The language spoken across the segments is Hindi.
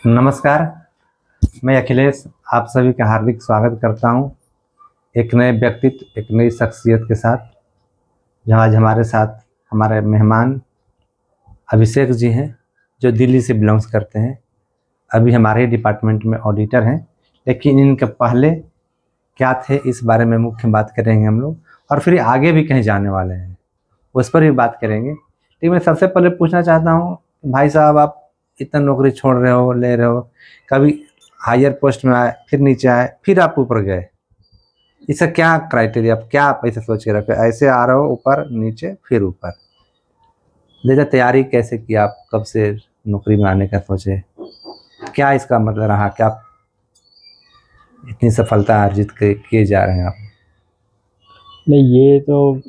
नमस्कार। मैं अखिलेश आप सभी का हार्दिक स्वागत करता हूं एक नए व्यक्तित्व एक नई शख्सियत के साथ। जहां आज हमारे साथ हमारे मेहमान अभिषेक जी हैं, जो दिल्ली से बिलोंग्स करते हैं। अभी हमारे ही डिपार्टमेंट में ऑडिटर हैं, लेकिन इनके पहले क्या थे इस बारे में मुख्य बात करेंगे हम लोग, और फिर आगे भी कहीं जाने वाले हैं उस पर भी बात करेंगे। लेकिन मैं सबसे पहले पूछना चाहता हूँ, भाई साहब आप इतना नौकरी छोड़ रहे हो, ले रहे हो, कभी हायर पोस्ट में आए, फिर नीचे आए, फिर आप ऊपर गए, इसका क्या क्राइटेरिया, क्या आप ऐसे सोच के रखे, ऐसे आ रहे हो ऊपर नीचे फिर ऊपर? जैसे तैयारी कैसे की आप, कब से नौकरी में आने का सोचे, क्या इसका मतलब रहा, क्या आप इतनी सफलता अर्जित किए जा रहे हैं आप? नहीं, ये तो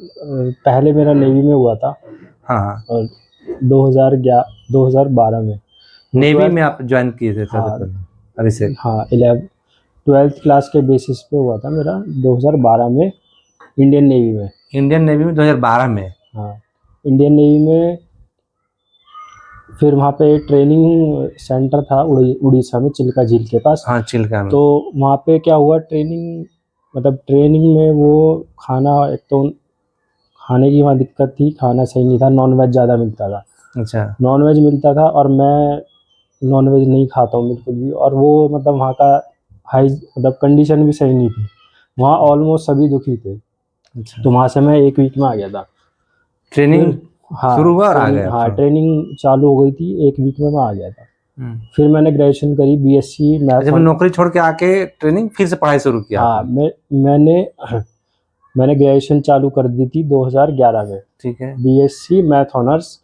पहले मेरा नेवी में हुआ था। हाँ, और 2012 में नेवी में 12th। आप ज्वाइन किए थे सबसे हाँ पहले अभिषेक? हाँ 12th क्लास के बेसिस पे हुआ था मेरा 2012 में इंडियन नेवी में। इंडियन नेवी में 2012 में? हाँ, इंडियन नेवी में। फिर वहाँ पे ट्रेनिंग सेंटर था उड़ीसा में, चिल्का झील के पास। हाँ, चिल्का में। तो वहाँ पे क्या हुआ, ट्रेनिंग में वो खाना, एक तो खाने की वहाँ दिक्कत थी, खाना सही नहीं था, नॉनवेज ज़्यादा मिलता था। अच्छा। नॉनवेज मिलता था और मैं नॉनवेज नहीं खाता हूँ बिल्कुल भी। और वो मतलब वहाँ का कंडीशन भी सही नहीं थी। वहाँ ऑलमोस्ट सभी दुखी थे। अच्छा, तो वहाँ से मैं एक वीक में आ गया था। ट्रेनिंग फिर हाँ, शुरू हुआ और आ गए आप? ट्रेनिंग चालू हो गई थी, एक वीक में मैं आ गया था। हम्म। फिर मैंने ग्रेजुएशन करी, बीएससी अच्छा, फिर मैथ। नौकरी छोड़ के आके ट्रेनिंग फिर से पढ़ाई शुरू किया हाँ, आपने? मैंने मैंने ग्रेजुएशन चालू कर दी थी 2011 में। ठीक है। BSc math honours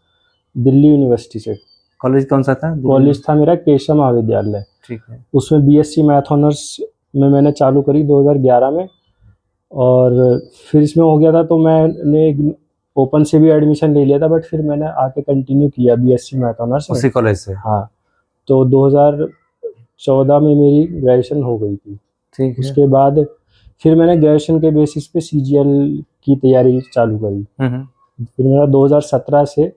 Delhi university से। कॉलेज कौन सा था? कॉलेज था मेरा केशव महाविद्यालय। ठीक है। उसमें बीएससी मैथ ऑनर्स में मैंने चालू करी 2011 में। और फिर इसमें हो गया था तो मैंने ओपन से भी एडमिशन ले लिया था, बट फिर मैंने आके कंटिन्यू किया बीएससी मैथ ऑनर्स में। उसी कॉलेज से? हाँ, तो 2014 में मेरी ग्रेजुएशन हो गई थी। ठीक है। उसके बाद फिर मैंने ग्रेजुएशन के बेसिस पे सीजीएल की तैयारी चालू करी। फिर मेरा 2017 से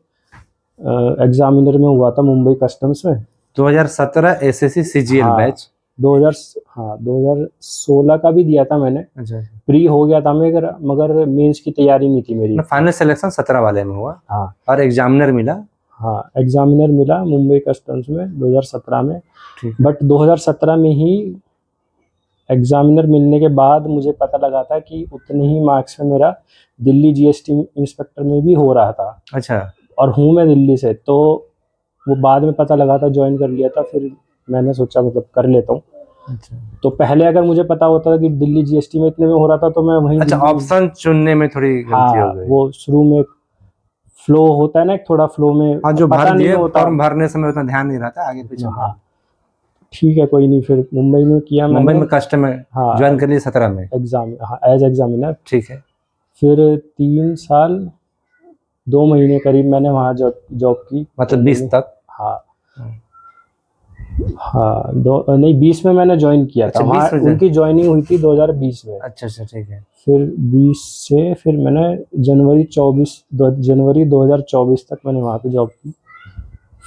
एग्जामिनर में हुआ था मुंबई कस्टम्स में। 2017 एसएससी सीजीएल हाँ, बैच? 2016 का भी दिया था मैंने। अच्छा। प्री हो गया था मगर मेंस की तैयारी नहीं थी मेरी। फाइनल सिलेक्शन 17 वाले में हुआ? हाँ और एग्जामिनर मिला? हाँ, एग्जामिनर मिला मुंबई कस्टम्स में 2017 में। ठीक। बट 2017 में ही एग्जामिनर मिलने के बाद मुझे पता लगा था कि उतने ही मार्क्स में मेरा दिल्ली जीएसटी इंस्पेक्टर में भी हो रहा था। अच्छा। और हूँ मैं दिल्ली से, तो वो बाद में पता लगा था, ज्वाइन कर लिया था। फिर मैंने सोचा मतलब कर लेता हूँ। अच्छा। तो पहले अगर मुझे पता होता था कि दिल्ली जीएसटी में इतने में हो रहा था तो मैं वहीं अच्छा, ऑप्शन चुनने में थोड़ी गलती हो हाँ, गई। वो शुरू में फ्लो होता है ना, एक थोड़ा फ्लो में हाँ, जो भर पता नहीं दिए होता। फॉर्म भरने समय उतना ध्यान नहीं रहता आगे पीछे। हाँ, ठीक है, कोई नहीं। फिर मुंबई में किया मुंबई मैंने। में कस्टमर हाँ, ज्वाइन कर लिए 17 में? हाँ, एज एग्जामिनर। ठीक है। फिर 3 साल 2 महीने करीब मैंने वहाँ जॉब की। मतलब 20 तक? हाँ हाँ, 20 में मैंने ज्वाइन किया था। अच्छा, वहाँ 20 में उनकी ज्वाइनिंग हुई थी 2020 में। अच्छा अच्छा, ठीक है। फिर 20 से फिर मैंने जनवरी 2024 तक मैंने वहाँ पे जॉब की।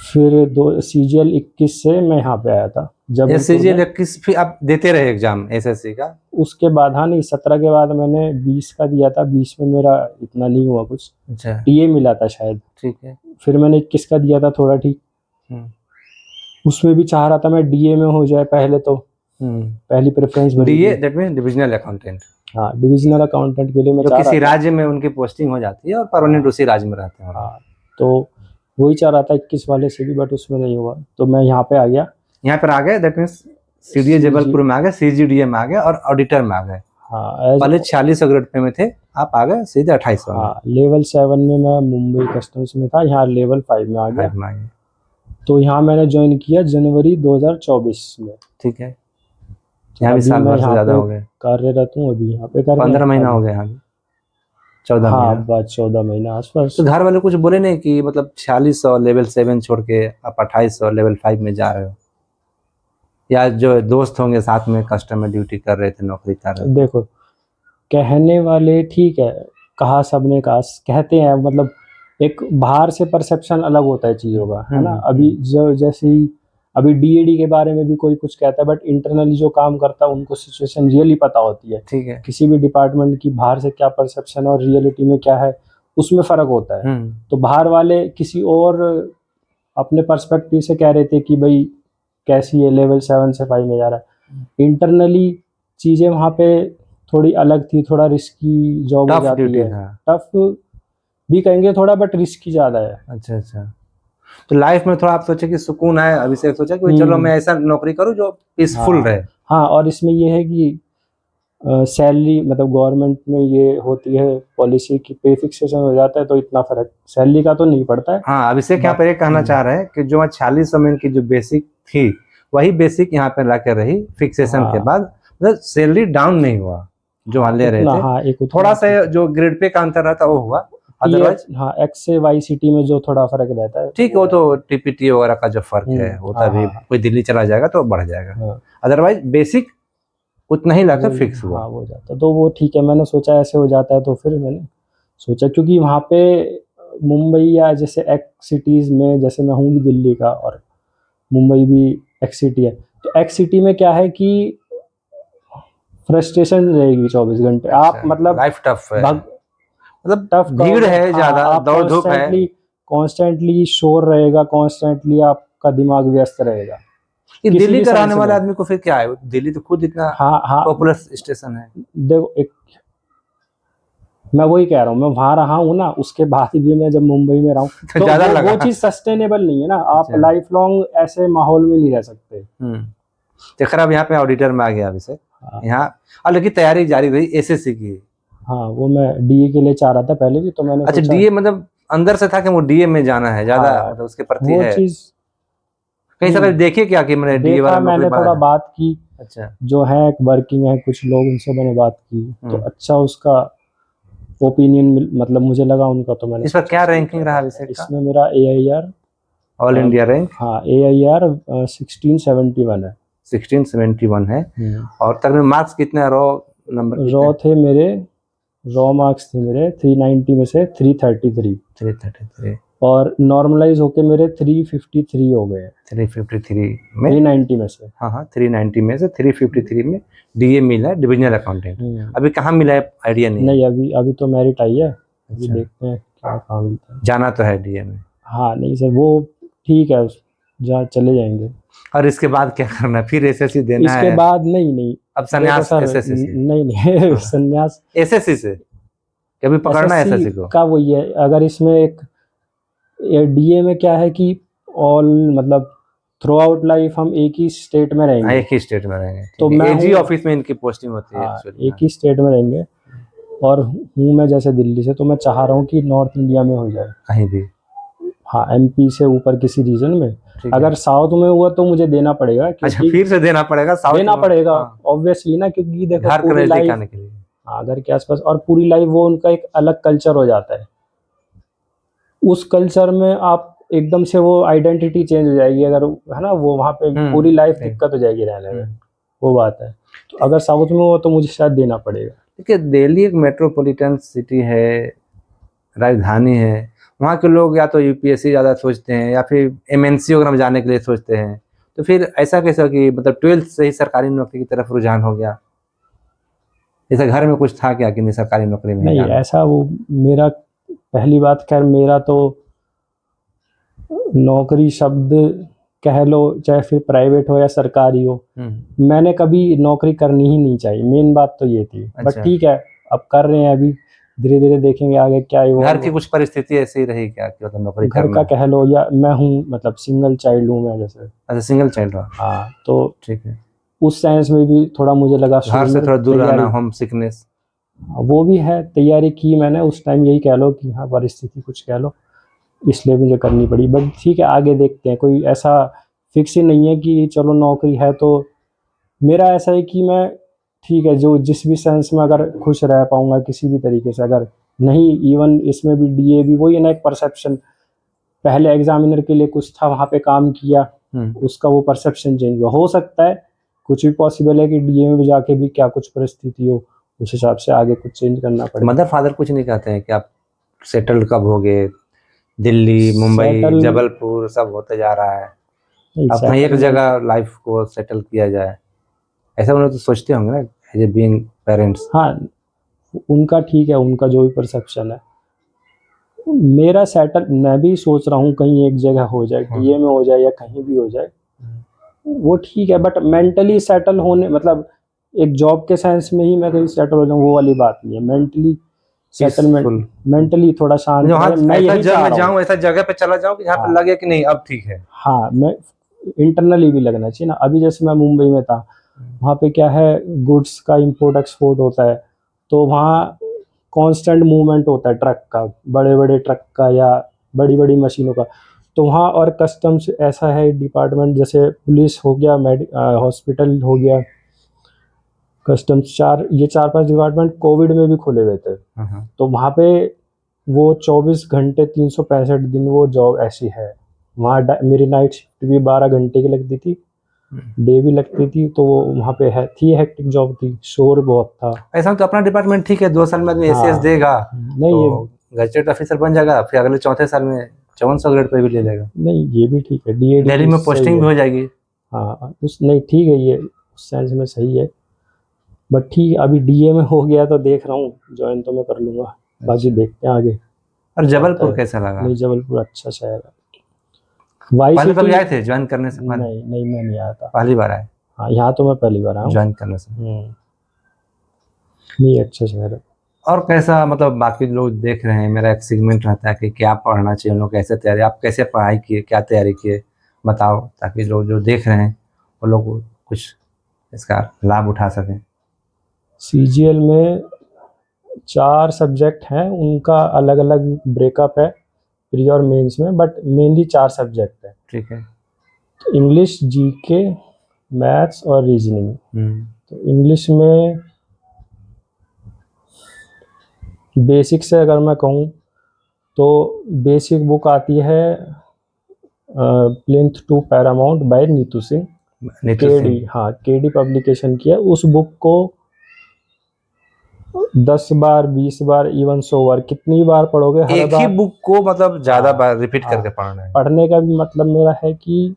फिर सीजीएल 21 से मैं यहाँ पे आया था जब सीजीएल 21 फिर आप देते रहे एग्जाम एसएससी का? उसके बाद। हाँ, नहीं, 17 के बाद मैंने 20 का दिया था। 20 में मेरा इतना नहीं हुआ कुछ। अच्छा, टीए मिला था शायद। ठीक है। फिर मैंने 21 का दिया था, थोड़ा ठीक। उसमें भी चाह रहा था मैं डीए में हो जाए पहले, तो पहली preference DA that mean divisional accountant? हाँ, डिविजनल अकाउंटेंट के लिए मैं जो चाह रहा किसी था। राज्य में उनकी पोस्टिंग हो जाती है और परमानेंट उसी राज्य में रहते हैं। हाँ, तो वही चाह रहा था 21 वाले से भी, बट उसमें नहीं हुआ तो मैं यहाँ पे आ गया। यहाँ पर आ गए, दैट मीन्स सीडीए जबलपुर में आ गए, सीजीडीए में आ गए और ऑडिटर में आ गए। हाँ, पहले 4600 ग्रेड पे में थे, आप आ गए सीधे 2800 में। हाँ, लेवल 7 में मैं मुंबई कस्टम्स में था, यहाँ लेवल 5 में आ गया। तो यहाँ मैंने ज्वाइन किया जनवरी 2024 में। ठीक है। यहाँ भी अभी साल मैं भर से यहाँ ज्यादा पे हो गए? कार्यरत हूँ, अभी यहाँ पे 15 महीना हो गया यहाँ भी? 14 हाँ, महीना? बस 14 महीना आसपास। तो घर वाले कुछ बोले नहीं कि मतलब 4600 लेवल 7 छोड़ के आप 2800 लेवल 5 में जा रहे हो? या जो दोस्त होंगे साथ में कस्टमर ड्यूटी कर रहे थे, नौकरी कर रहे थे? देखो, कहने वाले ठीक है, कहा सबने, कहा कहते हैं, मतलब एक बाहर से परसेप्शन अलग होता है चीज़ों का, है ना। अभी जो जैसे ही अभी डीएडी के बारे में भी कोई कुछ कहता है, बट इंटरनली जो काम करता है उनको सिचुएशन रियली पता होती है। ठीक है। किसी भी डिपार्टमेंट की बाहर से क्या परसेप्शन और रियलिटी में क्या है, उसमें फ़र्क होता है। तो बाहर वाले किसी और अपने पर्सपेक्टिव से कह रहे थे कि भाई कैसी है, लेवल 7 से 5 में जा रहा है। इंटरनली चीज़ें वहाँ पे थोड़ी अलग थी, थोड़ा रिस्की जॉब हो टफ जाती ड्यूटी है। था। टफ भी कहेंगे थोड़ा, बट रिस्की ज़्यादा है। अच्छा अच्छा। तो लाइफ में थोड़ा आप सोचे कि सुकून है, अभिषेक सोचा कि चलो मैं ऐसा नौकरी करूं जो पीसफुल रहे। हाँ, और इसमें ये है कि सैलरी मतलब गवर्नमेंट में ये होती है पॉलिसी की पे फिक्सेशन हो जाता है, तो इतना फर्क सैलरी का तो नहीं पड़ता है। हाँ, अभिषेक यहाँ पर ये कहना चाह रहे हैं कि जो 46 में इनकी जो बेसिक थी वही बेसिक यहाँ पे ला कर रही फिक्सेशन के बाद, मतलब सैलरी डाउन नहीं हुआ जो वहाँ ले रहे थे। हाँ, एक थोड़ा सा जो ग्रेड पे का अंतर रहता वो हुआ, अदरवाइज हाँ एक्स से वाई सिटी में जो थोड़ा फर्क रहता है। ठीक है, वो तो टीपीटी वगैरह का जो फर्क है वो तभी कोई दिल्ली चला जाएगा तो बढ़ जाएगा, अदरवाइज बेसिक उतना ही लाकर फिक्स हुआ। हाँ, वो जाता तो वो ठीक है। मैंने सोचा ऐसे हो जाता है, तो फिर मैंने सोचा क्योंकि वहाँ पे मुंबई या जैसे एक्स सिटीज़ में, जैसे मैं हूँ भी दिल्ली का और मुंबई भी एक्स सिटी है, तो एक्स सिटी में क्या है कि फ्रस्ट्रेशन रहेगी 24 घंटे। आप मतलब लाइफ टफ है, मतलब टफ भीड़ है ज्यादा, दौड़ धूप है, कॉन्स्टेंटली शोर रहेगा, कॉन्स्टेंटली आपका दिमाग व्यस्त रहेगा। दिल्ली का रहने वाले आदमी को फिर क्या है, दिल्ली तो खुद इतना पॉपुलर स्टेशन है। देखो एक मैं वही कह रहा हूँ, मैं वहां रहा हूँ ना, उसके बाद भी मैं जब मुंबई में रहा हूँ तो ज्यादा लगा। वो चीज सस्टेनेबल नहीं है ना। आप लाइफ लॉन्ग ऐसे माहौल में नहीं रह सकते। देखकर अब यहाँ पे ऑडिटर में आ गया अभिषेक। यहाँ हालांकि तैयारी जारी रही एसएससी की। हाँ, वो मैं डीए के लिए चाह रहा था पहले भी, तो मैंने अच्छा डीए मतलब अंदर से था कि वो डीए में जाना है ज्यादा, मतलब उसके प्रति वो है चीज कहीं से देखिए क्या कि मैंने डीए वाला मैंने थोड़ा बात की। अच्छा, जो है वर्किंग है कुछ लोग, उनसे मैंने बात की तो अच्छा उसका ओपिनियन मतलब मुझे लगा उनका, तो मैंने इस पर क्या रैंकिंग रहा अभिषेक का? इसमें मेरा AIR ऑल इंडिया रैंक, हाँ AIR 1671 है। 1671 है। और तक में मार्क्स कितने रॉ नंबर रॉ थे मेरे, रॉ मार्क्स थे मेरे 390 में से 333 और नॉर्मलाइज होके मेरे 353 हो गए। 353 में 390 में से, हाँ 390 में से 353 में डीए मिला है, डिविजनल अकाउंटेंट। अभी कहाँ मिला है आइडिया नहीं? अभी तो मेरिट आई है। अभी देखते हैं क्या काम मिलता है। जाना तो है डीए में? हाँ नहीं सर, वो ठीक है, जहाँ चले जाएंगे। और इसके बाद क्या करना है, फिर एसएससी देना है? इसके बाद नहीं अब संन्यास एसएससी से? नहीं संन्यास एसएससी से कभी पकड़ना है एसएससी को का वही है। अगर इसमें एक डीए में क्या है कि ऑल मतलब थ्रू आउट लाइफ हम एक ही स्टेट में रहेंगे। एक ही स्टेट में रहेंगे, तो मैं एजी ऑफिस में इनकी पोस्टिंग होती है। एक ही स्टेट में रहेंगे और हूँ मैं जैसे दिल्ली से, तो मैं चाह रहा हूँ कि नॉर्थ इंडिया में हो जाए कहीं भी। हाँ, MP से ऊपर किसी रीजन में। अगर साउथ में हुआ तो मुझे देना पड़ेगा। अच्छा फिर से देना पड़ेगा? साउथ देना पड़ेगा ऑब्वियसली ना, क्योंकि देखो पूरी लाइफ घर के आसपास और पूरी लाइफ वो उनका एक अलग कल्चर हो जाता है। उस कल्चर में आप एकदम से वो आइडेंटिटी चेंज हो जाएगी, अगर है ना, वो वहाँ पे पूरी लाइफ दिक्कत हो जाएगी रहने में, वो बात है। तो अगर साउथ में हो तो मुझे शायद देना पड़ेगा। देखिए दिल्ली एक मेट्रोपॉलिटन सिटी है, राजधानी है, वहाँ के लोग या तो यूपीएससी ज़्यादा सोचते हैं या फिर MNC वगैरह में जाने के लिए सोचते हैं। तो फिर ऐसा कैसा कि मतलब 12th से ही सरकारी नौकरी की तरफ रुझान हो गया? जैसे घर में कुछ था क्या कि नहीं सरकारी नौकरी में? नहीं ऐसा, वो मेरा पहली बात, खैर मेरा तो नौकरी शब्द कह लो, चाहे फिर प्राइवेट हो या सरकारी हो, मैंने कभी नौकरी करनी ही नहीं चाहिए। मेन बात तो ये थी। बट ठीक है, अब कर रहे हैं, अभी धीरे धीरे देखेंगे आगे क्या है। घर की कुछ परिस्थिति ऐसी रही क्या कि मतलब नौकरी घर का कह लो, या मैं हूँ मतलब सिंगल चाइल्ड हूँ मैं जैसे। अच्छा सिंगल चाइल्ड हो? हाँ, तो ठीक है। उस सेंस में भी थोड़ा मुझे लगा घर से थोड़ा दूर रहना, होम सिकनेस वो भी है। तैयारी की मैंने उस टाइम, यही कह लो कि हाँ परिस्थिति कुछ कह लो, इसलिए मुझे करनी पड़ी। बट ठीक है, आगे देखते हैं। कोई ऐसा फिक्स ही नहीं है कि चलो नौकरी है तो। मेरा ऐसा है कि मैं ठीक है, जो जिस भी सेंस में अगर खुश रह पाऊंगा किसी भी तरीके से, अगर नहीं, इवन इसमें भी डीए भी वही है ना, एक परसेप्शन। पहले एग्जामिनर के लिए कुछ था, वहाँ पे काम किया, उसका वो परसेप्शन चेंज हुआ। हो सकता है कुछ भी पॉसिबल है कि डीए में जाके भी क्या कुछ परिस्थिति हो, उस हिसाब से आगे कुछ चेंज करना पड़े। मदर फादर कुछ नहीं कहते हैं कि आप सेटल्ड कब होगे? दिल्ली, मुंबई, जबलपुर सब होते जा रहा है। नहीं, अपना एक settlement- जगह लाइफ को सेटल किया जाए, ऐसा उन्हें तो सोचते होंगे ना एज ए बीइंग पेरेंट्स। हाँ, उनका ठीक है, उनका जो भी परसेप्शन है। मेरा सेटल, मैं भी सोच रहा हूँ कहीं एक जगह हो जाए, हाँ। डीए में हो जाए या कहीं भी हो जाए, वो ठीक है। बट मेंटली सेटल होने, मतलब एक जॉब के सेंस में ही मैं कहीं सेटल हो जाऊँ, वो वाली बात नहीं है। मेंटली सेटलमेंट, पीसफुल, मेंटली थोड़ा शांत वहाँ रहे, मैं ऐसा यही जब चाह मैं रहा हूँ। जाऊँ, ऐसा जगह पे चला जाऊँ कि जहाँ पे हाँ, लगे कि नहीं अब ठीक है। हाँ, मैं इंटरनली भी लगना चाहिए ना। अभी जैसे मैं मुंबई में था, वहाँ पे क्या है, गुड्स का इंपोर्ट एक्सपोर्ट होता है, तो वहाँ कांस्टेंट मूवमेंट होता है ट्रक का, बड़े बड़े ट्रक का या बड़ी बड़ी मशीनों का। तो वहाँ और कस्टम्स ऐसा है डिपार्टमेंट, जैसे पुलिस हो गया, हॉस्पिटल हो गया, कस्टम्स, ये चार पांच डिपार्टमेंट कोविड में भी खुले हुए थे। हाँ। तो वहाँ पे वो 24 घंटे 365 दिन वो जॉब ऐसी है। वहाँ मेरी नाइट शिफ्ट भी 12 घंटे की लगती थी, डे भी लगती थी। तो वो वहाँ पे है थी, हेक्टिक जॉब थी, शोर बहुत था। ऐसा तो अपना डिपार्टमेंट ठीक है, 2 साल में आदमी एसीएस हाँ, देगा नहीं ये तो गजेटेड ऑफिसर बन जाएगा, फिर अगले चौथे साल में 5400 ग्रेड पे भी ले लेगा, नहीं ये भी ठीक है, डीएडी दिल्ली में सही पोस्टिंग भी है। हो जाएगी। हाँ, उस नहीं ठीक है, ये उस सेंस में सही है। बट ठीक है, अभी डीए में हो गया तो देख रहा हूँ, ज्वाइन तो मैं कर लूँगा, बाकी देखते हैं आगे और क्या होता जबलपुर है। कैसा लगा? नहीं, जबलपुर अच्छा शहर है। वाई पहले सिटी, कभी आए थे ज्वाइन करने से पहले? नहीं नहीं, मैं नहीं आया था। पहली बार आए हाँ, यहाँ तो मैं पहली बार आया हूँ। ज्वाइन करने से? नहीं, अच्छा शहर है। और कैसा, मतलब बाकी लोग देख रहे हैं, मेरा एक सेगमेंट रहता है कि क्या पढ़ना चाहिए उन लोग, कैसे तैयारी, आप कैसे पढ़ाई किए, क्या तैयारी किए, बताओ, ताकि लोग जो देख रहे हैं वो लोग कुछ इसका लाभ उठा सकें। सीजीएल में 4 सब्जेक्ट हैं, उनका अलग अलग ब्रेकअप है प्री और मेंस में, बट मेनली 4 सब्जेक्ट है। ठीक है। इंग्लिश, जीके, मैथ्स और रीजनिंग। तो इंग्लिश में बेसिक से अगर मैं कहूँ तो बेसिक बुक आती है plinth to paramount by Neetu Singh, Neetu KD, Singh. हाँ केडी पब्लिकेशन की है। उस बुक को 10 बार, 20 बार, इवन 100 बार, कितनी बार पढ़ोगे, हर एक ही बार। बुक को मतलब ज्यादा हाँ, बार रिपीट हाँ, करके पढ़ना है? पढ़ने का भी मतलब मेरा है कि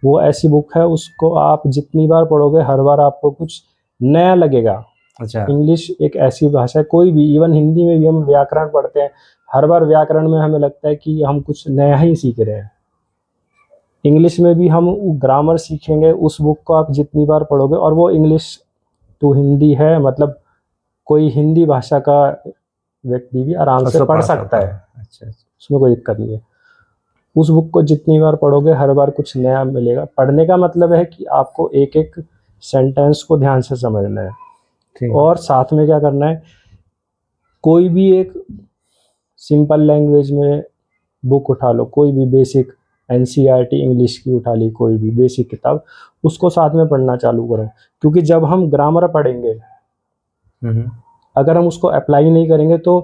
वो ऐसी बुक है, उसको आप जितनी बार पढ़ोगे हर बार आपको कुछ नया लगेगा। अच्छा। इंग्लिश एक ऐसी भाषा है, कोई भी, इवन हिंदी में भी हम व्याकरण पढ़ते हैं, हर बार व्याकरण में हमें लगता है कि हम कुछ नया ही सीख रहे हैं। इंग्लिश में भी हम ग्रामर सीखेंगे, उस बुक को आप जितनी बार पढ़ोगे, और वो इंग्लिश टू हिंदी है, मतलब कोई हिंदी भाषा का व्यक्ति भी आराम से उसको पढ़ पढ़ सकता है, अच्छा। उसमें कोई दिक्कत नहीं है। उस बुक को जितनी बार पढ़ोगे हर बार कुछ नया मिलेगा। पढ़ने का मतलब है कि आपको एक एक सेंटेंस को ध्यान से समझना है, ठीक। और साथ में क्या करना है, कोई भी एक सिंपल लैंग्वेज में बुक उठा लो, कोई भी बेसिक एनसीईआरटी इंग्लिश की उठा ली, कोई भी बेसिक किताब, उसको साथ में पढ़ना चालू करें। क्योंकि जब हम ग्रामर पढ़ेंगे, अगर हम उसको अप्लाई नहीं करेंगे तो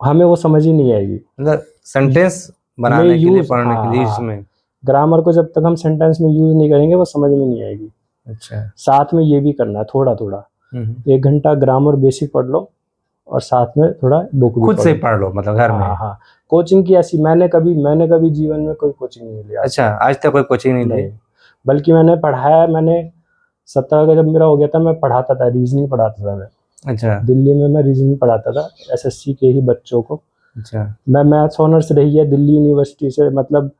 हमें वो समझ ही नहीं आएगी। मतलब सेंटेंस में बनाने के लिए, यूज, पढ़ने के लिए हाँ, इसमें। ग्रामर को जब तक हम सेंटेंस में यूज नहीं करेंगे वो समझ में नहीं आएगी। अच्छा। साथ में ये भी करना है, थोड़ा थोड़ा 1 घंटा ग्रामर बेसिक पढ़ लो, और साथ में थोड़ा बुक भी खुद से पढ़ो। पढ़ लो, मतलब घर में? हाँ, हाँ, कोचिंग की ऐसी मैंने कभी जीवन में कोई कोचिंग नहीं लिया। अच्छा, आज तक कोई कोचिंग नहीं ली? नहीं, बल्कि मैंने पढ़ाया, मैंने 17 का जब मेरा हो गया था, मैं पढ़ाता था, रीजनिंग पढ़ाता था मैं। अच्छा। दिल्ली में मैं रीजनिंग पढ़ाता था, एसएससी के ही बच्चों को। अच्छा। मैं मैथ्स ऑनर्स रही है दिल्ली यूनिवर्सिटी से, मतलब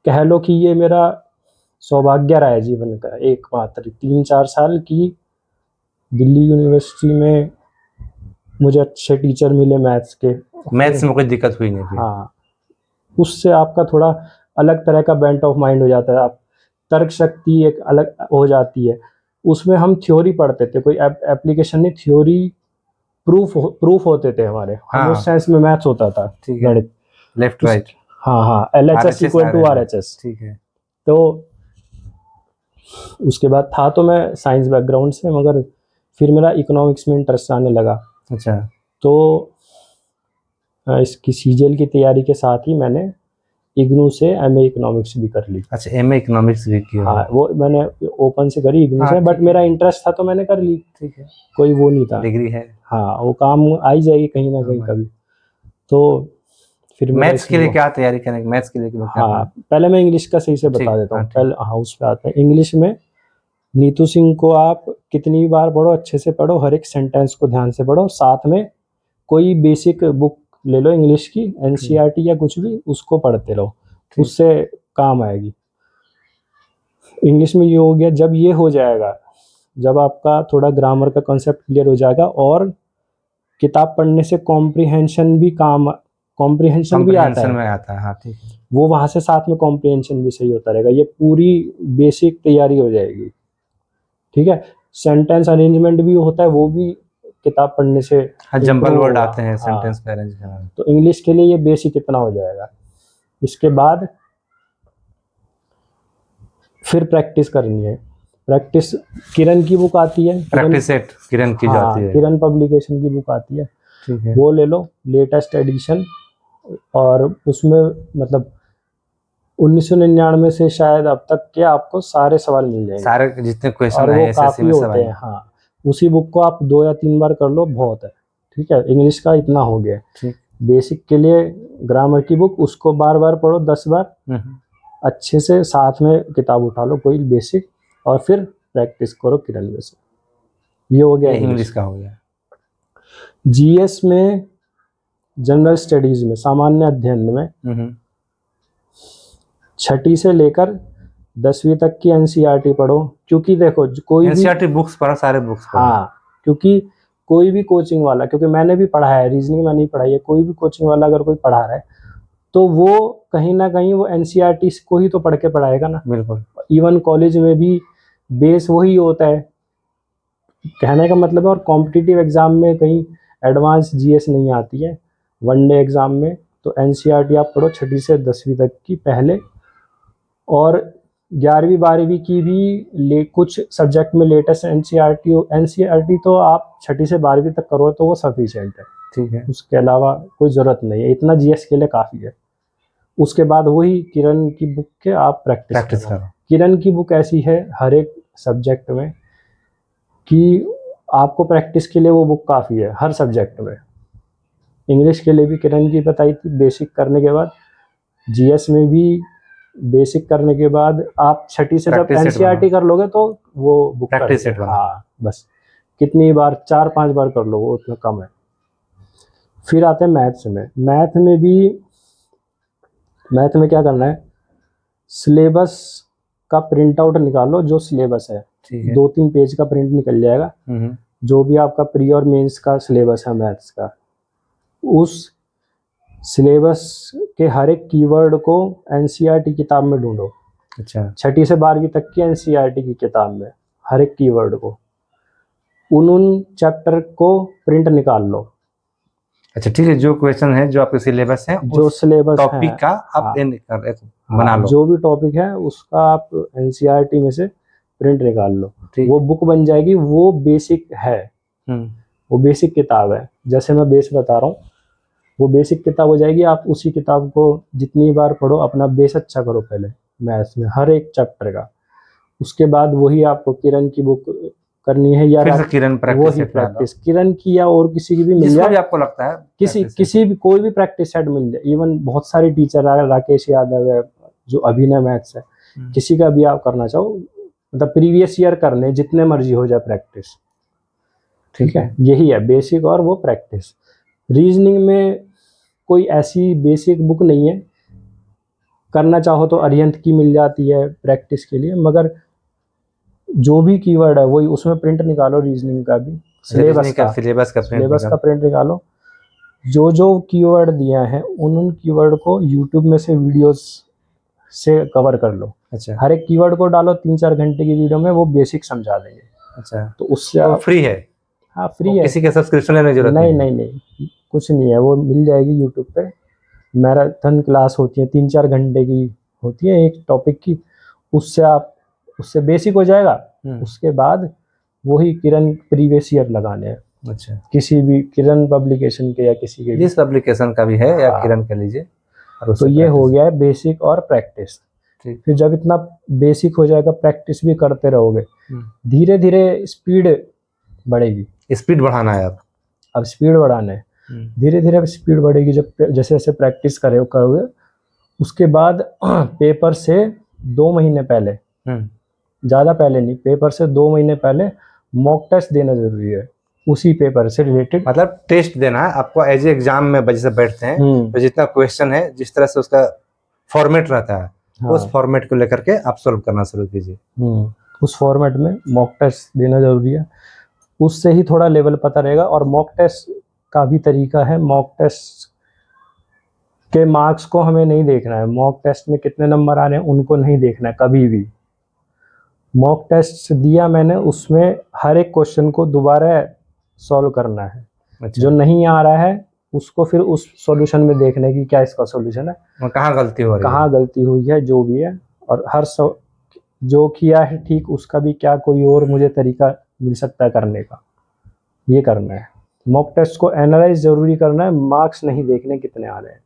कह लो कि ये मेरा सौभाग्य रहा है जीवन का, एकमात्र 3-4 साल की दिल्ली यूनिवर्सिटी में मुझे अच्छे टीचर मिले मैथ्स के। मैथ्स में कोई दिक्कत हुई नहीं थी? हाँ, उससे आपका थोड़ा अलग तरह का बेंट ऑफ माइंड हो जाता है, आप तर्क शक्ति एक अलग हो जाती है। उसमें हम थ्योरी पढ़ते थे, कोई एप्लीकेशन नहीं, थ्योरी प्रूफ होते थे हमारे, हम हाँ। उस सेंस में मैथ्स होता था, ठीक है। गणित। Left right. हाँ, हाँ, LHS इक्वल टू RHS। ठीक है। तो उसके बाद था तो मैं साइंस बैकग्राउंड से, मगर फिर मेरा इकोनॉमिक्स में इंटरेस्ट आने लगा। अच्छा। तो इसकी सीजीएल की तैयारी के साथ ही मैंने इग्नू से एमए इकोनॉमिक्स भी कर ली। अच्छा, एमए इकोनॉमिक्स भी किया? हाँ, वो मैंने ओपन से करी इग्नू हाँ, से, बट ठीक है। मेरा इंटरेस्ट था तो मैंने कर ली, ठीक है, कोई वो नहीं था। डिग्री है। हाँ, वो काम आ ही जाएगी कहीं ना कहीं हाँ, कभी। तो फिर मेरा मैथ्स के इसमें लिए क्या तैयारी करेंगे, मैथ्स के लिए क्या हाँ पढ़ना? पहले मैं इंग्लिश का सही से ठीक, बता देता हूँ। हाँ, ठीक। पहले हाँ उस पे आते हैं। इंग्लिश में नीतू सिंह को आप कितनी बार पढ़ो, अच्छे से पढ़ो, हर एक सेंटेंस को ध्यान से पढ़ो, साथ में कोई बेसिक बुक ले लो इंग्लिश की, एनसीईआरटी या कुछ भी, उसको पढ़ते रहो, ठीक। उससे काम आएगी। इंग्लिश में ये हो गया। जब ये हो जाएगा, जब आपका थोड़ा ग्रामर का कॉन्सेप्ट क्लियर हो जाएगा और किताब पढ़ने से कॉम्प्रिहेंशन भी आता कॉम्प्रिहेंशन है, में आता है, हाँ ठीक है। वो वहाँ से साथ में कॉम्प्रिहेंशन भी सही होता रहेगा। ये पूरी बेसिक तैयारी हो जाएगी, ठीक है। सेंटेंस अरेंजमेंट भी होता है, वो भी किताब पढ़ने से हाँ, जंबल improve वर्ड होगा। आते हैं हाँ, सेंटेंस को अरेंज करना में। तो इंग्लिश के लिए ये बेसिक इतना हो जाएगा। इसके बाद फिर प्रैक्टिस करनी है। प्रैक्टिस किरण की बुक आती है, प्रैक्टिस सेट किरण की हाँ जाती है, किरण पब्लिकेशन की बुक आती है, ठीक है। वो ले लो, लेटेस्ट एडिशन। और उसमें मतलब 1999 से शायद अब तक के आपको सारे सवाल मिल जाएंगे, सारे जितने क्वेश्चन और रहे वो एसएससी काफ़ी में सब होते हैं। आए। हाँ, उसी बुक को आप 2 या 3 बार कर लो, बहुत है, ठीक है। इंग्लिश का इतना हो गया। ठीक। बेसिक के लिए ग्रामर की बुक, उसको बार बार पढ़ो 10 बार अच्छे से, साथ में किताब उठा लो कोई बेसिक, और फिर प्रैक्टिस करो किरण में से। ये हो गया ये इंग्लिश इंग्लिश का हो गया। जीएस में, जनरल स्टडीज में, सामान्य अध्ययन में 6ठी से लेकर 10वीं तक की एनसीईआरटी पढ़ो, क्योंकि देखो कोई भी एनसीईआरटी बुक्स पढ़ो, सारे बुक्स पढ़ो। हाँ, क्योंकि कोई भी कोचिंग वाला, क्योंकि मैंने भी पढ़ा है, रीजनिंग में नहीं पढ़ाई है, कोई भी कोचिंग वाला अगर कोई पढ़ा रहा है तो वो कहीं ना कहीं वो एनसीईआरटी को ही तो पढ़ के पढ़ाएगा ना। बिल्कुल। इवन कॉलेज में भी बेस वही होता है, कहने का मतलब है। और कॉम्पिटिटिव एग्जाम में कहीं एडवांस जीएस नहीं आती है, वनडे एग्जाम में। तो एनसीईआरटी आप पढ़ो 6ठी से 10वीं तक की पहले, और 11वीं 12वीं की भी कुछ सब्जेक्ट में लेटेस्ट एनसीईआरटी तो आप 6ठी से 12वीं तक करो तो वो सफिशिएंट है, ठीक है। उसके अलावा कोई ज़रूरत नहीं है, इतना जीएस के लिए काफ़ी है। उसके बाद वही किरण की बुक के आप प्रैक्टिस करो। किरण की बुक ऐसी है हर एक सब्जेक्ट में कि आपको प्रैक्टिस के लिए वो बुक काफ़ी है हर सब्जेक्ट में। इंग्लिश के लिए भी किरण की बताई थी, बेसिक करने के बाद। जीएस में भी बेसिक करने के बाद आप 6ठी से जब एनसीईआरटी कर लोगे तो वो बुक प्रैक्टिस सेट बना। हाँ, बस कितनी बार, 4-5 बार कर लो, वो उतना कम है। फिर आते हैं मैथ्स में। मैथ में क्या करना है, सिलेबस का प्रिंट आउट निकालो, जो सिलेबस है, 2-3 पेज का प्रिंट निकल जाएगा, जो भी आपका प्री और मेंस का सिलेबस है मैथ्स का, उस सिलेबस के हर एक कीवर्ड को एनसीईआरटी किताब में ढूंढो। अच्छा। 6ठी से 12वीं तक की एनसीईआरटी की किताब में हर एक कीवर्ड को, उन चैप्टर को प्रिंट निकाल लो। अच्छा, ठीक है। जो क्वेश्चन है, जो आपके सिलेबस है, जो सिलेबस टॉपिक का आप हाँ, बना लो। जो भी टॉपिक है उसका आप एनसीईआरटी में से प्रिंट निकाल लो, वो बुक बन जाएगी। वो बेसिक है, वो बेसिक किताब है। जैसे मैं बेस बता रहा हूँ, वो बेसिक किताब हो जाएगी। आप उसी किताब को जितनी बार पढ़ो, अपना बेस अच्छा करो पहले मैथ्स में हर एक चैप्टर का। उसके बाद वही आपको किरण की बुक करनी है, या फिर से किरण वही प्रैक्टिस किरण की या और किसी की भी मिल जाए, आपको लगता है किसी भी कोई भी प्रैक्टिस सेट मिल जाए। इवन बहुत सारे टीचर आ, राकेश यादव है जो अभिनय मैथ्स है, किसी का भी आप करना चाहो, मतलब प्रीवियस ईयर करने, जितने मर्जी हो जाए प्रैक्टिस, ठीक है। यही है बेसिक और वो प्रैक्टिस। रीजनिंग में कोई ऐसी बेसिक बुक नहीं है, करना चाहो तो अरिहंत की मिल जाती है प्रैक्टिस के लिए, मगर जो भी कीवर्ड है वही उसमें प्रिंट निकालो। रीजनिंग का भी सिलेबस का प्रिंट निकालो। जो जो कीवर्ड दिया है उन कीवर्ड को यूट्यूब में से वीडियोस से कवर कर लो। अच्छा। हर एक कीवर्ड को डालो, 3-4 घंटे की वीडियो में वो बेसिक समझा देंगे। अच्छा, तो उससे वो फ्री है? हाँ, फ्री है, किसी के सब्सक्रिप्शन लेने की जरूरत नहीं, कुछ नहीं है, वो मिल जाएगी यूट्यूब पे। मैराथन क्लास होती है, 3-4 घंटे की होती है एक टॉपिक की, उससे बेसिक हो जाएगा। उसके बाद वही किरण प्रीवियस ईयर लगाने हैं। अच्छा, किसी भी किरण पब्लिकेशन के या किसी के जिस पब्लिकेशन का भी है, या किरण के लीजिए। तो ये हो गया है बेसिक और प्रैक्टिस। फिर जब इतना बेसिक हो जाएगा, प्रैक्टिस भी करते रहोगे, धीरे धीरे स्पीड बढ़ेगी। स्पीड बढ़ाना है, अब स्पीड बढ़ाना है। धीरे धीरे स्पीड बढ़ेगी। जब जैसे जैसे प्रैक्टिस करोगे उसके बाद पेपर से 2 महीने पहले, ज़्यादा पहले नहीं, पेपर से 2 महीने पहले मॉक टेस्ट देना जरूरी है उसी पेपर से रिलेटेड। मतलब टेस्ट देना है आपको एज एग्जाम में जैसे बैठते हैं तो जितना क्वेश्चन है जिस तरह से उसका फॉर्मेट रहता है, हाँ, उस फॉर्मेट को लेकर के आप सॉल्व करना शुरू कीजिए। उस फॉर्मेट में मॉक टेस्ट देना जरूरी है, उससे ही थोड़ा लेवल पता रहेगा। और मॉक टेस्ट का भी तरीका है, मॉक टेस्ट के मार्क्स को हमें नहीं देखना है, मॉक टेस्ट में कितने नंबर आ रहे हैं उनको नहीं देखना है कभी भी। मॉक टेस्ट दिया मैंने, उसमें हर एक क्वेश्चन को दोबारा सॉल्व करना है। अच्छा। जो नहीं आ रहा है उसको फिर उस सॉल्यूशन में देखने की क्या इसका सॉल्यूशन है, कहाँ गलती हो रही है, कहाँ गलती हुई है, जो भी है। और हर जो किया है ठीक उसका भी क्या कोई और मुझे तरीका मिल सकता है करने का, ये करना है। मॉक टेस्ट को एनालाइज जरूरी करना है, मार्क्स नहीं देखने कितने आ रहे हैं।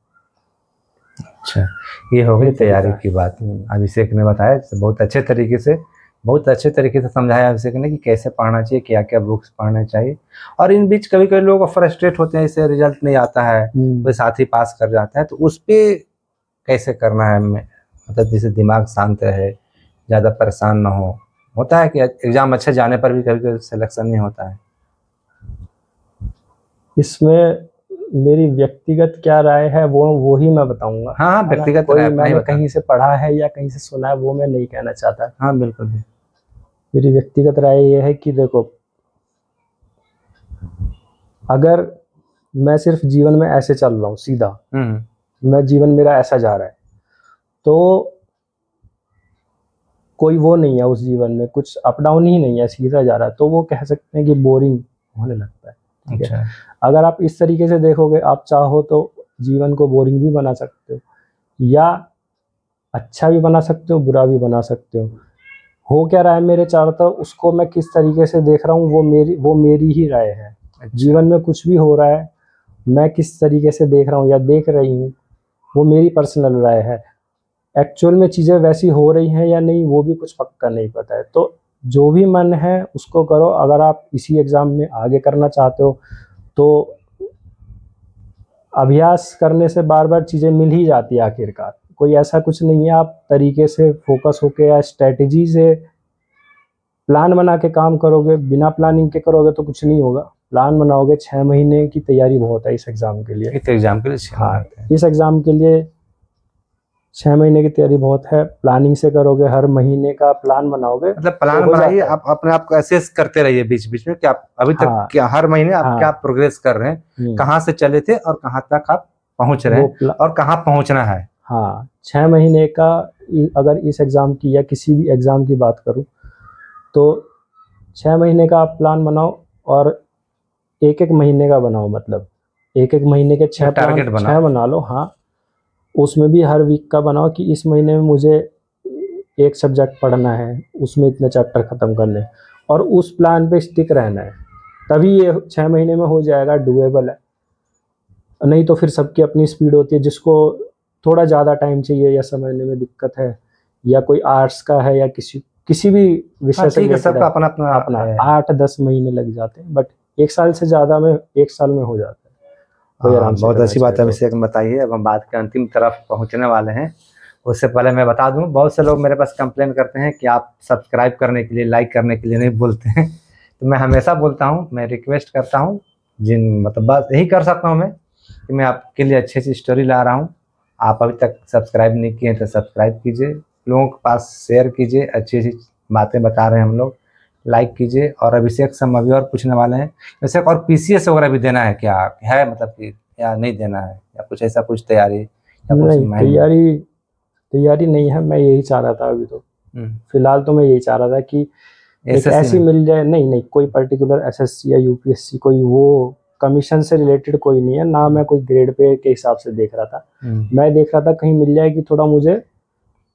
अच्छा, ये हो गई तैयारी की बात। अभिषेक ने बताया बहुत अच्छे तरीके से समझाया अभिषेक ने कि कैसे पढ़ना चाहिए, क्या क्या बुक्स पढ़ना चाहिए। और इन बीच कभी कभी लोग फ्रस्ट्रेट होते हैं, इससे रिजल्ट नहीं आता है, कोई साथी पास कर जाता है, तो उस पर कैसे करना है, मतलब जिससे दिमाग शांत रहे, ज़्यादा परेशान ना हो। होता है कि एग्जाम अच्छे जाने पर भी कभी कभी सिलेक्शन नहीं होता है। इसमें मेरी व्यक्तिगत क्या राय है वो ही मैं बताऊंगा। हाँ, व्यक्तिगत राय मैंने कहीं से पढ़ा है या कहीं से सुना है वो मैं नहीं कहना चाहता। हाँ बिल्कुल। मेरी व्यक्तिगत राय ये है कि देखो, अगर मैं सिर्फ जीवन में ऐसे चल रहा हूँ सीधा, मैं जीवन मेरा ऐसा जा रहा है, तो कोई वो नहीं है उस जीवन में, कुछ अप डाउन ही नहीं है, सीधा जा रहा है, तो वो कह सकते हैं कि बोरिंग होने लगता है। ठीक है। अगर आप इस तरीके से देखोगे, आप चाहो तो जीवन को बोरिंग भी बना सकते हो या अच्छा भी बना सकते हो, बुरा भी बना सकते हो क्या रहा है मेरे चारों तरफ, उसको मैं किस तरीके से देख रहा हूँ वो मेरी ही राय है। जीवन में कुछ भी हो रहा है, मैं किस तरीके से देख रहा हूँ या देख रही हूँ, वो मेरी पर्सनल राय है। एक्चुअल में चीज़ें वैसी हो रही हैं या नहीं वो भी कुछ पक्का नहीं पता है। तो जो भी मन है उसको करो। अगर आप इसी एग्ज़ाम में आगे करना चाहते हो तो अभ्यास करने से बार बार चीज़ें मिल ही जाती है आखिरकार। कोई ऐसा कुछ नहीं है, आप तरीके से फोकस होके या स्ट्रेटजी से प्लान बना के काम करोगे, बिना प्लानिंग के करोगे तो कुछ नहीं होगा। प्लान बनाओगे, 6 महीने की तैयारी बहुत है इस एग्ज़ाम के लिए। इस एग्ज़ाम के लिए हाँ, इस एग्ज़ाम के लिए 6 महीने की तैयारी बहुत है। प्लानिंग से करोगे, हर महीने का प्लान बनाओगे, मतलब प्लान बनाइए, आप अपने आप को असेस करते रहिए बीच बीच में कि आप अभी तक क्या, हर महीने आप क्या प्रोग्रेस कर रहे हैं, कहाँ से चले थे और कहाँ तक आप पहुँच रहे हैं और कहाँ पहुँचना है। हाँ, 6 महीने का, अगर इस एग्ज़ाम की या किसी भी एग्ज़ाम की बात करूँ तो 6 महीने का आप प्लान बनाओ और एक महीने का बनाओ। मतलब एक महीने के 6 टारगेट बना लो। हाँ, उसमें भी हर वीक का बनाओ कि इस महीने में मुझे एक सब्जेक्ट पढ़ना है, उसमें इतने चैप्टर ख़त्म करने, और उस प्लान पे स्टिक रहना है, तभी ये 6 महीने में हो जाएगा, डुएबल है। नहीं तो फिर सबकी अपनी स्पीड होती है, जिसको थोड़ा ज़्यादा टाइम चाहिए या समझने में दिक्कत है, या कोई आर्ट्स का है या किसी भी विषय से, सबका अपना 8-10 महीने लग जाते हैं, बट 1 साल से ज़्यादा में 1 साल में हो जाता है। बहुत अच्छी बात है अभिषेक बताइए। अब हम बात के अंतिम तरफ पहुंचने वाले हैं। उससे पहले मैं बता दूं, बहुत से लोग मेरे पास कंप्लेन करते हैं कि आप सब्सक्राइब करने के लिए, लाइक करने के लिए नहीं बोलते हैं। तो मैं हमेशा बोलता हूं, मैं रिक्वेस्ट करता हूं, मतलब बस यही कर सकता हूं मैं कि मैं आपके लिए अच्छी सी स्टोरी ला रहा हूं। आप अभी तक सब्सक्राइब नहीं किए तो सब्सक्राइब कीजिए, लोगों के पास शेयर कीजिए, अच्छी अच्छी बातें बता रहे हैं हम लोग, लाइक कीजिए। और अभिषेक से हम अभी और पूछने वाले हैं, वैसे और पीसीएस वगैरह भी देना है क्या, है मतलब कि या नहीं देना है, या कुछ ऐसा कुछ तैयारी या कुछ नहीं? तैयारी नहीं है। मैं यही चाह रहा था अभी तो, फिलहाल तो मैं यही चाह रहा था कि एक ऐसी मिल जाए। नहीं, कोई पर्टिकुलर एसएससी या यूपीएससी, कोई वो कमीशन से रिलेटेड कोई नहीं है ना, मैं कोई ग्रेड पे के हिसाब से देख रहा था। मैं देख रहा था कहीं मिल जाए कि थोड़ा मुझे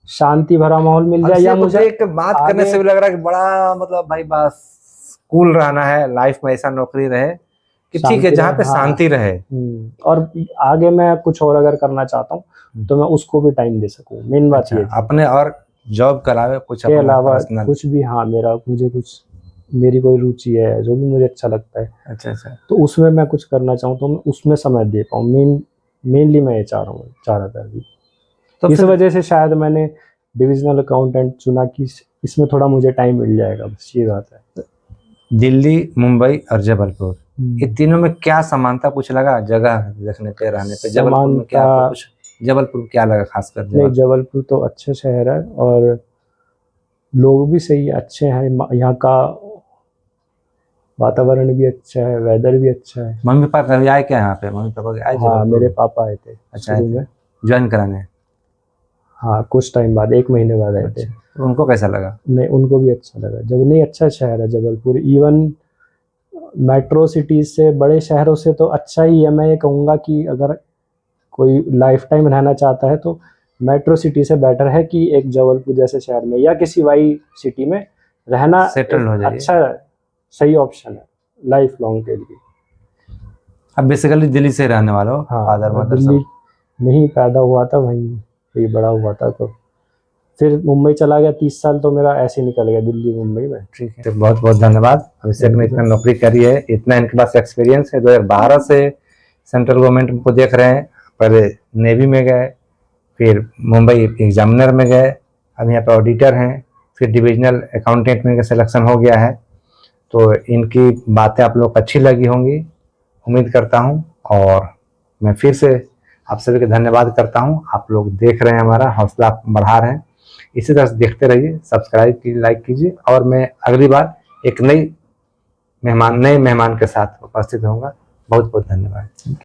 शांति भरा माहौल मिल जाए, या मुझे एक बात करने से भी लग रहा है कि बड़ा मतलब भाई बस कूल रहना है लाइफ में, ऐसा नौकरी रहे कि ठीक है जहाँ पे शांति रहे। और आगे मैं कुछ और अगर करना चाहता हूँ तो मैं उसको भी टाइम दे सकूँ। मेन बात ये अपने और जॉब करावे कुछ के अलावा कुछ भी। हाँ, मुझे कुछ मेरी कोई रुचि है, जो भी मुझे अच्छा लगता है, अच्छा अच्छा। तो उसमें मैं कुछ करना चाहूँ तो मैं उसमें समय दे पाऊँ। मेनली मैं ये चाह रहा था अभी। तो इस फिर वजह से शायद मैंने डिविजनल अकाउंटेंट चुना कि इसमें थोड़ा मुझे टाइम मिल जाएगा, बस ये बात है। दिल्ली, मुंबई और जबलपुर, ये तीनों में क्या समानता कुछ लगा जगह देखने पे, रहने पे? जबलपुर में क्या आपको कुछ, जबलपुर में क्या लगा खासकर? नहीं, जबलपुर तो अच्छा शहर है और लोग भी सही अच्छे हैं। यहाँ का वातावरण भी अच्छा है, वेदर भी अच्छा है। मम्मी पापा कभी आए क्या यहाँ पे? मम्मी पापा आए हाँ, जबलपुर? मेरे पापा आए थे अच्छा, आए शुरू थे में। ज्वाइन कराने? हाँ, कुछ टाइम बाद, 1 महीने बाद आए थे। अच्छा, तो उनको कैसा लगा? नहीं, उनको भी अच्छा लगा। जब नहीं, अच्छा शहर है जबलपुर। इवन मेट्रो सिटीज से, बड़े शहरों से तो अच्छा ही है। मैं ये कहूँगा कि अगर कोई लाइफ टाइम रहना चाहता है तो मेट्रो सिटी से बेटर है कि एक जबलपुर जैसे शहर में या किसी वाई सिटी में रहना सेटल एक हो जाइए। अच्छा सही ऑप्शन है लाइफ लॉन्ग के लिए। अब बेसिकली दिल्ली से रहने वाला हो? हाँ, फादर मैं मदर दिल्ली सब? में ही पैदा हुआ था, वहीं बड़ा हुआ था। तो फिर मुंबई चला गया। 30 साल तो मेरा ऐसे ही निकल गया दिल्ली मुंबई में। ठीक है, तो बहुत बहुत धन्यवाद। अभिषेक ने इतना नौकरी करी है, इतना इनके पास एक्सपीरियंस है। 2012 से सेंट्रल गवर्नमेंट को देख रहे हैं। पहले नेवी में गए, फिर मुंबई एग्जामिनर में गए, अब यहाँ पे ऑडिटर हैं, फिर डिविजनल अकाउंटेंट में सिलेक्शन हो गया है। तो इनकी बातें आप लोग को अच्छी लगी होंगी, उम्मीद करता हूँ। और मैं फिर से आप सभी का धन्यवाद करता हूँ। आप लोग देख रहे हैं, हमारा हौसला बढ़ा रहे हैं। इसी तरह से देखते रहिए, सब्सक्राइब कीजिए, लाइक कीजिए। और मैं अगली बार एक नए मेहमान के साथ उपस्थित होऊंगा। बहुत बहुत धन्यवाद।